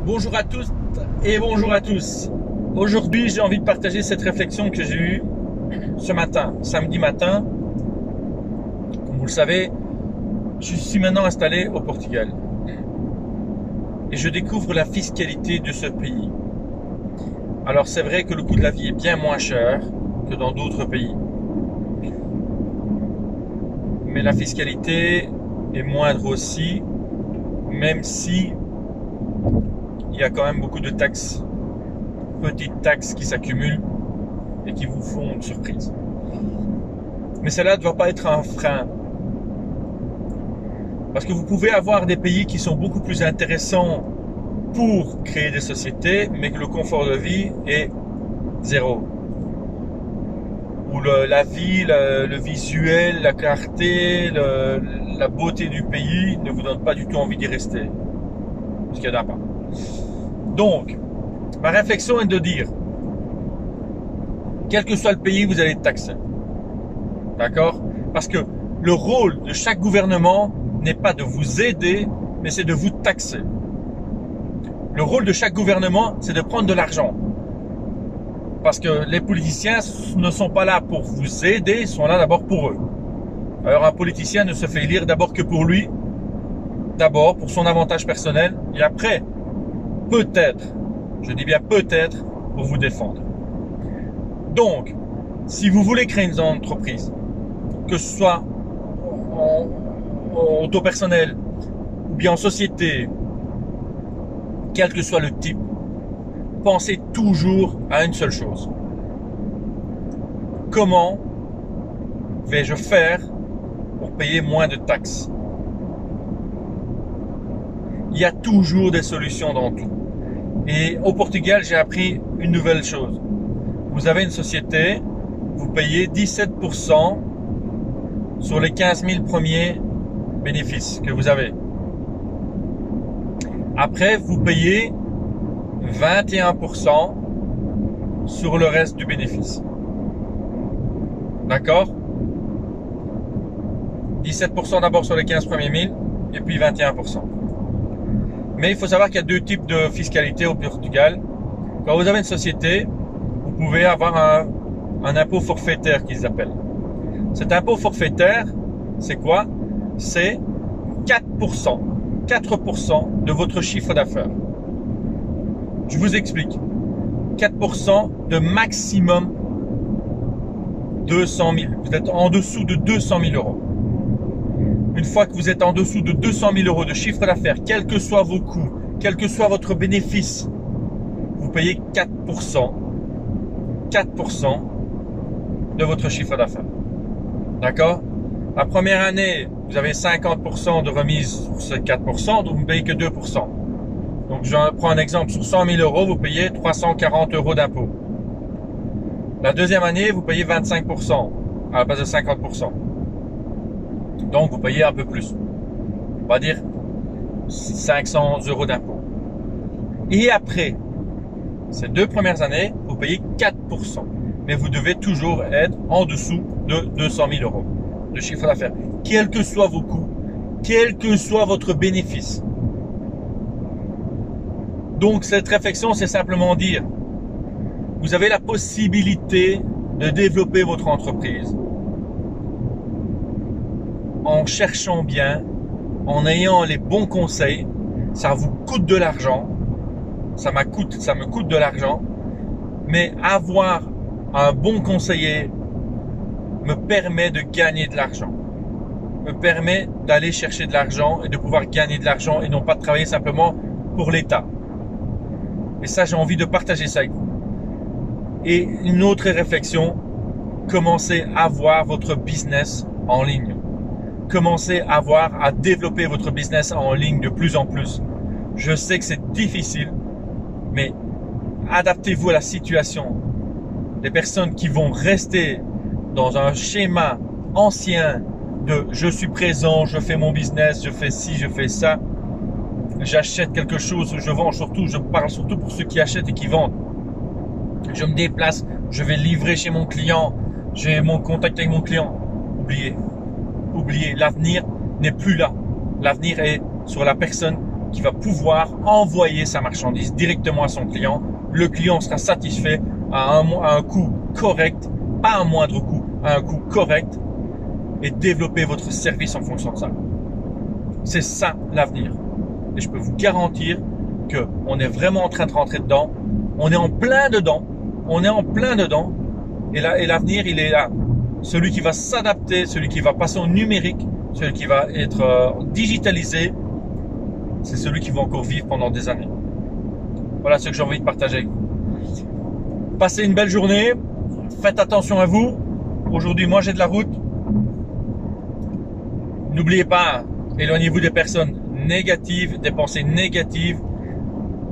Bonjour à tous et bonjour à tous. Aujourd'hui, j'ai envie de partager cette réflexion que j'ai eue ce matin, samedi matin. Comme vous le savez, je suis maintenant installé au Portugal et je découvre la fiscalité de ce pays. Alors c'est vrai que le coût de la vie est bien moins cher que dans d'autres pays, mais la fiscalité est moindre aussi, même si il y a quand même beaucoup de taxes, petites taxes qui s'accumulent et qui vous font une surprise. Mais cela ne doit pas être un frein. Parce que vous pouvez avoir des pays qui sont beaucoup plus intéressants pour créer des sociétés, mais que le confort de vie est zéro. Où la vie, le visuel, la clarté, la beauté du pays ne vous donne pas du tout envie d'y rester. Parce qu'il n'y en a pas. Donc, ma réflexion est de dire, quel que soit le pays, vous allez être taxé. D'accord? Parce que le rôle de chaque gouvernement n'est pas de vous aider, mais c'est de vous taxer. Le rôle de chaque gouvernement, c'est de prendre de l'argent. Parce que les politiciens ne sont pas là pour vous aider, ils sont là d'abord pour eux. Alors un politicien ne se fait élire d'abord que pour lui, d'abord pour son avantage personnel, et après, peut-être, je dis bien peut-être, pour vous défendre. Donc, si vous voulez créer une entreprise, que ce soit en auto personnel ou bien en société, quel que soit le type, pensez toujours à une seule chose. Comment vais-je faire pour payer moins de taxes? Il y a toujours des solutions dans tout. Et au Portugal, j'ai appris une nouvelle chose. Vous avez une société, vous payez 17% sur les 15 000 premiers bénéfices que vous avez. Après, vous payez 21% sur le reste du bénéfice. D'accord? 17% d'abord sur les 15 premiers 1000 et puis 21%. Mais il faut savoir qu'il y a deux types de fiscalité au Portugal. Quand vous avez une société, vous pouvez avoir un impôt forfaitaire qu'ils appellent. Cet impôt forfaitaire, c'est quoi? C'est 4%. 4% de votre chiffre d'affaires. Je vous explique. 4% de maximum 200 000. Vous êtes en dessous de 200 000 euros. Une fois que vous êtes en dessous de 200 000 euros de chiffre d'affaires, quels que soient vos coûts, quel que soit votre bénéfice, vous payez 4%. 4% de votre chiffre d'affaires. D'accord? La première année, vous avez 50% de remise sur ces 4%, donc vous ne payez que 2%. Donc, je prends un exemple. Sur 100 000 euros, vous payez 340 euros d'impôt. La deuxième année, vous payez 25% à la place de 50%. Donc, vous payez un peu plus. On va dire 500 euros d'impôt. Et après, ces deux premières années, vous payez 4%. Mais vous devez toujours être en dessous de 200 000 euros de chiffre d'affaires. Quels que soient vos coûts, quel que soit votre bénéfice. Donc, cette réflexion, c'est simplement dire, vous avez la possibilité de développer votre entreprise en cherchant bien, en ayant les bons conseils. Ça vous coûte de l'argent, ça me coûte de l'argent, mais avoir un bon conseiller me permet de gagner de l'argent, me permet d'aller chercher de l'argent et de pouvoir gagner de l'argent et non pas de travailler simplement pour l'État. Et ça, j'ai envie de partager ça avec vous. Et une autre réflexion, commencez à voir votre business en ligne. Commencez à développer votre business en ligne de plus en plus. Je sais que c'est difficile, mais adaptez-vous à la situation. Les personnes qui vont rester dans un schéma ancien de je suis présent, je fais mon business, je fais ci, je fais ça, j'achète quelque chose, je vends surtout, je parle surtout pour ceux qui achètent et qui vendent. Je me déplace, je vais livrer chez mon client, j'ai mon contact avec mon client. Oubliez, l'avenir n'est plus là. L'avenir est sur la personne qui va pouvoir envoyer sa marchandise directement à son client. Le client sera satisfait à un coût correct, pas un moindre coût, à un coût correct, et développer votre service en fonction de ça. C'est ça l'avenir. Et je peux vous garantir qu'on est vraiment en train de rentrer dedans. On est en plein dedans. On est en plein dedans. Et l'avenir, il est là. Celui qui va s'adapter, celui qui va passer au numérique, celui qui va être digitalisé, c'est celui qui va encore vivre pendant des années. Voilà ce que j'ai envie de partager avec vous. Passez une belle journée. Faites attention à vous. Aujourd'hui, moi, j'ai de la route. N'oubliez pas, éloignez-vous des personnes négatives, des pensées négatives.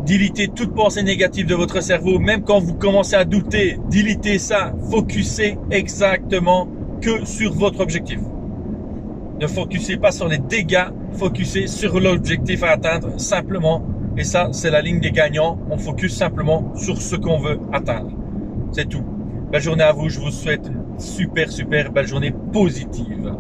Deletez toute pensée négative de votre cerveau. Même quand vous commencez à douter, deletez ça. Focussez exactement que sur votre objectif. Ne focussez pas sur les dégâts, focussez sur l'objectif à atteindre simplement. Et ça, c'est la ligne des gagnants. On focus simplement sur ce qu'on veut atteindre. C'est tout. Belle journée à vous. Je vous souhaite une super belle journée positive.